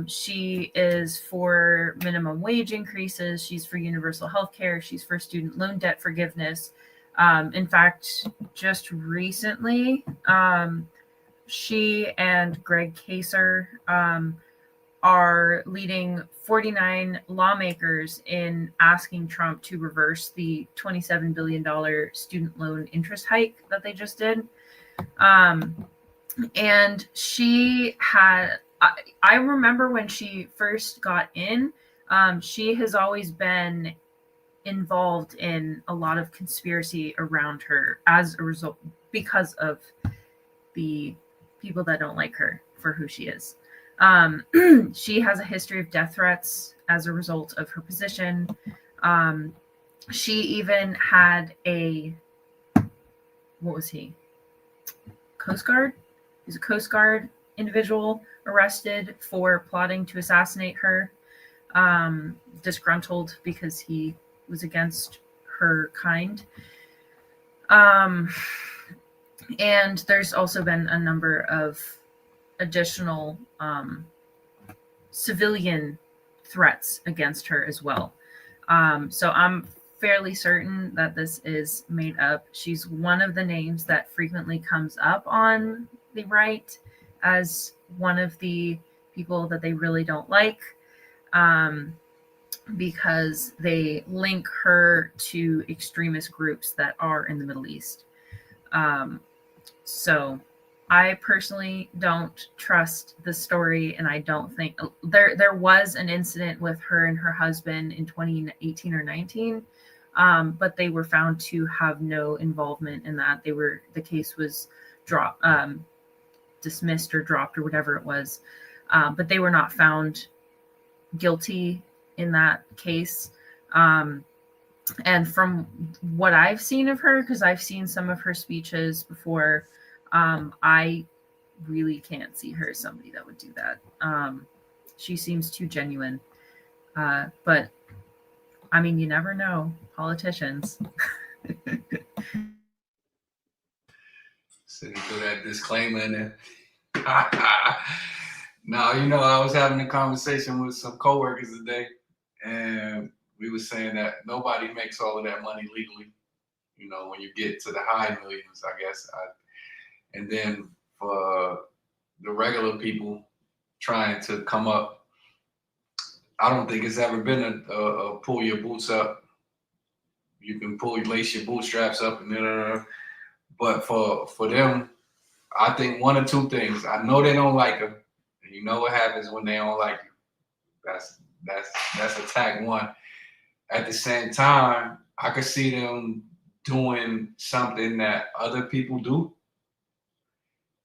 She is for minimum wage increases. She's for universal health care. She's for student loan debt forgiveness. In fact, just recently, she and Greg Kaser are leading 49 lawmakers in asking Trump to reverse the $27 billion student loan interest hike that they just did. And she had, I remember when she first got in, she has always been involved in a lot of conspiracy around her as a result, because of the people that don't like her for who she is. She has a history of death threats as a result of her position. She even had what was he? Coast Guard? He's a Coast Guard individual arrested for plotting to assassinate her, disgruntled because he was against her kind. And there's also been a number of additional civilian threats against her as well. So I'm fairly certain that this is made up. She's one of the names that frequently comes up on the right as one of the people that they really don't like, because they link her to extremist groups that are in the Middle East. So I personally don't trust the story, and I don't think there was an incident with her and her husband in 2018 or 19, but they were found to have no involvement in that. The case was dismissed or dropped or whatever it was, but they were not found guilty in that case. And from what I've seen of her, because I've seen some of her speeches before, I really can't see her as somebody that would do that. She seems too genuine. But I mean, you never know. Politicians. Sitting through that disclaimer in there. No, I was having a conversation with some coworkers today, and we were saying that nobody makes all of that money legally. When you get to the high millions, I guess. And then for the regular people trying to come up, I don't think it's ever been a pull your boots up. You can lace your bootstraps up, and but for them, I think one or two things. I know they don't like her, and you know what happens when they don't like you. That's attack one. At the same time, I could see them doing something that other people do,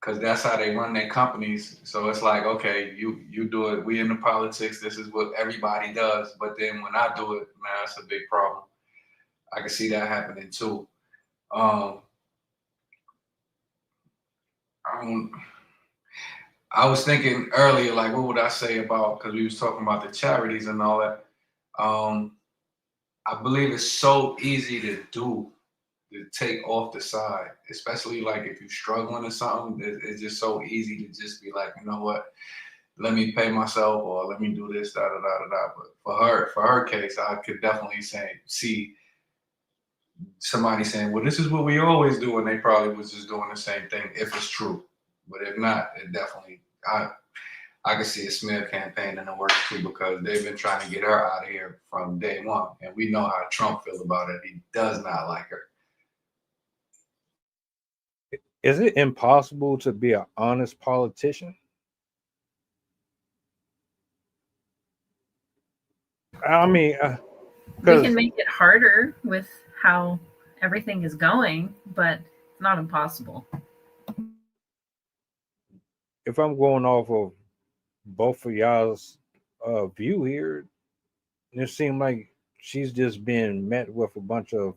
because that's how they run their companies. So it's like, okay, you do it. We in the politics. This is what everybody does. But then when I do it, man, that's a big problem. I can see that happening too. I was thinking earlier, like, what would I say about? Because we was talking about the charities and all that. I believe it's so easy to do, to take off the side, especially like if you're struggling or something. It's just so easy to just be like, you know what, let me pay myself, or let me do this, da da da da da. But for her case, I could definitely see somebody saying, well, this is what we always do, and they probably was just doing the same thing if it's true. But if not, it definitely, I could see a smear campaign in the works too, because they've been trying to get her out of here from day one, and we know how Trump feels about it. He does not like her. Is it impossible to be an honest politician? I mean, we can make it harder with how everything is going, but it's not impossible. If I'm going off of both of y'all's view here, it seems like she's just being met with a bunch of,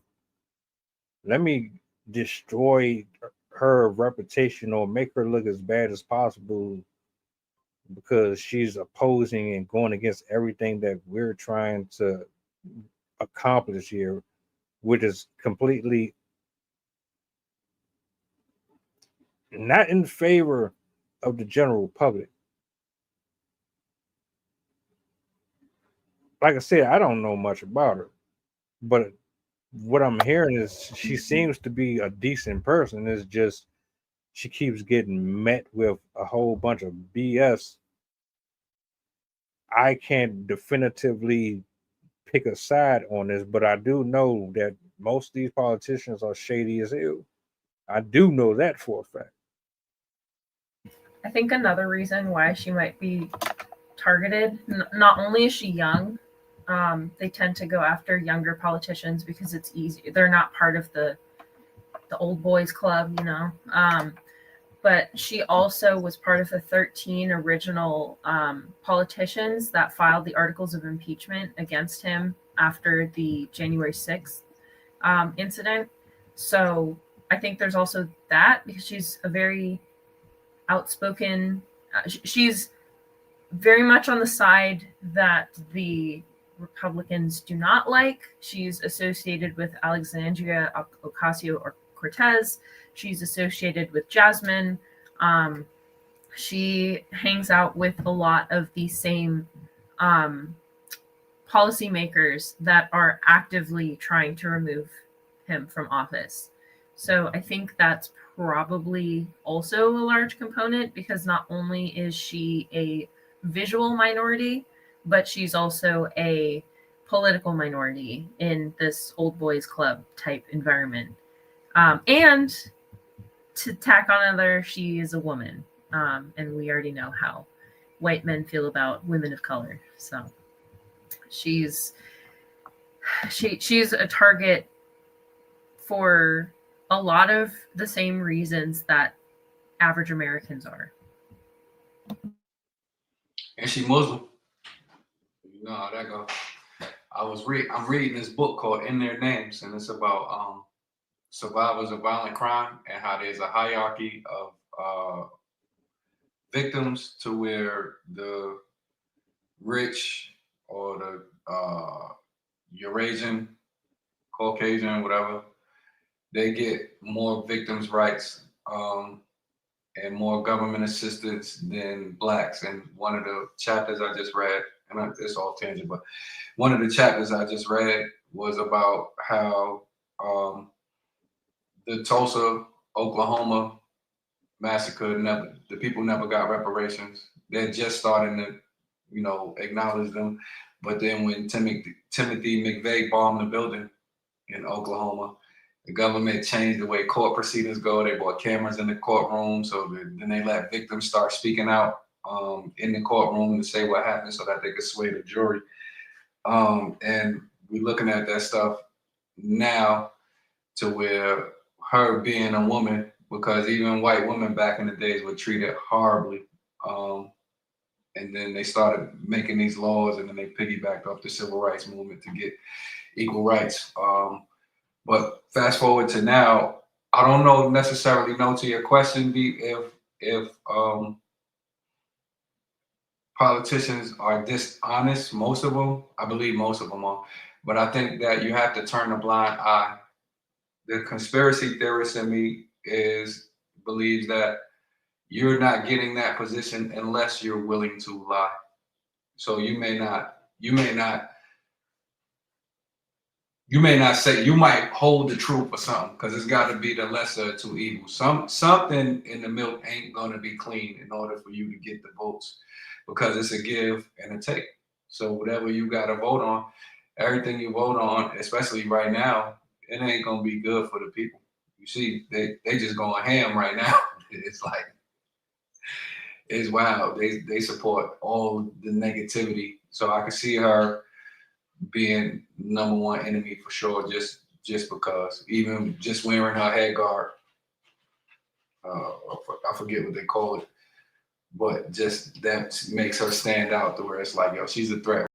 let me destroy her reputation or make her look as bad as possible, because she's opposing and going against everything that we're trying to accomplish here, which is completely not in favor of the general public. like I said, I don't know much about her, but what I'm hearing is she seems to be a decent person. It's just she keeps getting met with a whole bunch of BS. I can't definitively pick a side on this, but I do know that most of these politicians are shady as hell. I do know that for a fact. I think another reason why she might be targeted, not only is she young, they tend to go after younger politicians because it's easy. They're not part of the old boys club, you know. But she also was part of the 13 original politicians that filed the articles of impeachment against him after the January 6th incident. So I think there's also that, because she's a very outspoken, she's very much on the side that the Republicans do not like. She's associated with Alexandria Ocasio-Cortez. She's associated with Jasmine. She hangs out with a lot of the same policymakers that are actively trying to remove him from office. So I think that's probably also a large component, because not only is she a visual minority, but she's also a political minority in this old boys club type environment. And to tack on another, she is a woman. And we already know how white men feel about women of color. So she's a target for a lot of the same reasons that average Americans are. And she Muslim. You know how that goes. I'm reading this book called In Their Names, and it's about survivors of violent crime and how there's a hierarchy of victims, to where the rich or the Eurasian, Caucasian, whatever, they get more victims' rights and more government assistance than blacks. And one of the chapters I just read, and it's all tangent, but one of the chapters I just read was about how the Tulsa, Oklahoma massacre, the people never got reparations. They're just starting to, acknowledge them. But then when Timothy McVeigh bombed the building in Oklahoma, the government changed the way court proceedings go. They brought cameras in the courtroom, so then they let victims start speaking out in the courtroom to say what happened, so that they could sway the jury. And we're looking at that stuff now, to where her being a woman, because even white women back in the days were treated horribly. And then they started making these laws, and then they piggybacked off the civil rights movement to get equal rights. But fast forward to now, I don't necessarily know to your question, B, if politicians are dishonest. Most of them, I believe most of them are. But I think that you have to turn a blind eye. The conspiracy theorist in me believes that you're not getting that position unless you're willing to lie. So you may not say, you might hold the truth or something, because it's got to be the lesser of two evils. Something in the milk ain't gonna be clean in order for you to get the votes, because it's a give and a take. So whatever you got to vote on, everything you vote on, especially right now, it ain't gonna be good for the people. You see, they just going ham right now. It's like, it's wild. They support all the negativity. So I can see her being number one enemy for sure, just because, even just wearing her head guard, I forget what they call it, but just that makes her stand out to where it's like, yo, she's a threat.